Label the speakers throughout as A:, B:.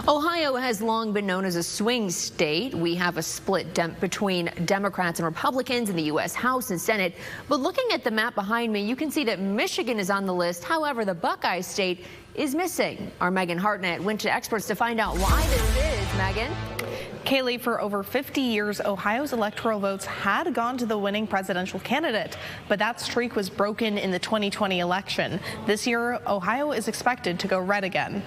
A: Ohio has long been known as a swing state. We have a split between Democrats and Republicans in the U.S. House and Senate. But looking at the map behind me, you can see that Michigan is on the list. However, the Buckeye State is missing. Our Megan Hartnett went to experts to find out why this is. Megan?
B: Kaylee, for over 50 years, Ohio's electoral votes had gone to the winning presidential candidate, but that streak was broken in the 2020 election. This year, Ohio is expected to go red again.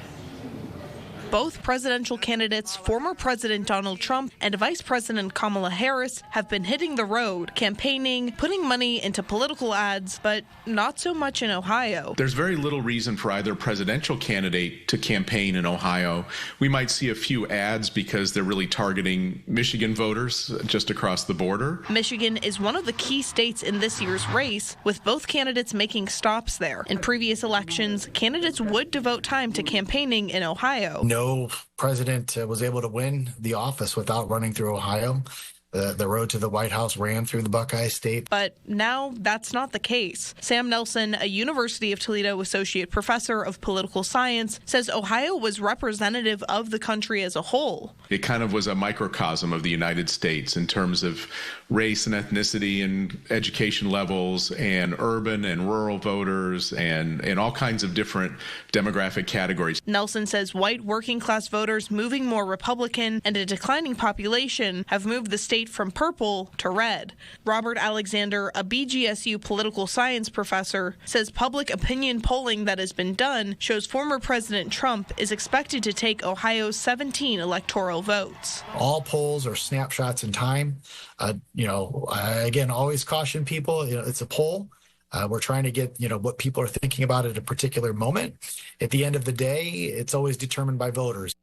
B: Both presidential candidates, former President Donald Trump and Vice President Kamala Harris, have been hitting the road, campaigning, putting money into political ads, but not so much in Ohio.
C: There's very little reason for either presidential candidate to campaign in Ohio. We might see a few ads because they're really targeting Michigan voters just across the border.
B: Michigan is one of the key states in this year's race, with both candidates making stops there. In previous elections, candidates would devote time to campaigning in Ohio.
D: No president was able to win the office without running through Ohio. The road to the White House ran through the Buckeye State.
B: But now that's not the case. Sam Nelson, a University of Toledo associate professor of political science, says Ohio was representative of the country as a whole.
C: It kind of was a microcosm of the United States in terms of race and ethnicity and education levels and urban and rural voters and all kinds of different demographic categories.
B: Nelson says white working class voters moving more Republican and a declining population have moved the state from purple to red. Robert Alexander, a BGSU political science professor, says public opinion polling that has been done shows former President Trump is expected to take Ohio's 17 electoral votes.
D: All polls are snapshots in time. Again, always caution people, it's a poll. We're trying to get, what people are thinking about at a particular moment. At the end of the day, it's always determined by voters.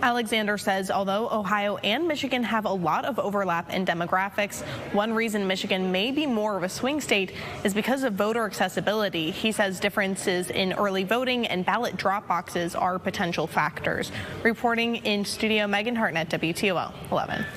B: Alexander says although Ohio and Michigan have a lot of overlap in demographics, one reason Michigan may be more of a swing state is because of voter accessibility. He says differences in early voting and ballot drop boxes are potential factors. Reporting in studio, Megan Hartnett, WTOL 11.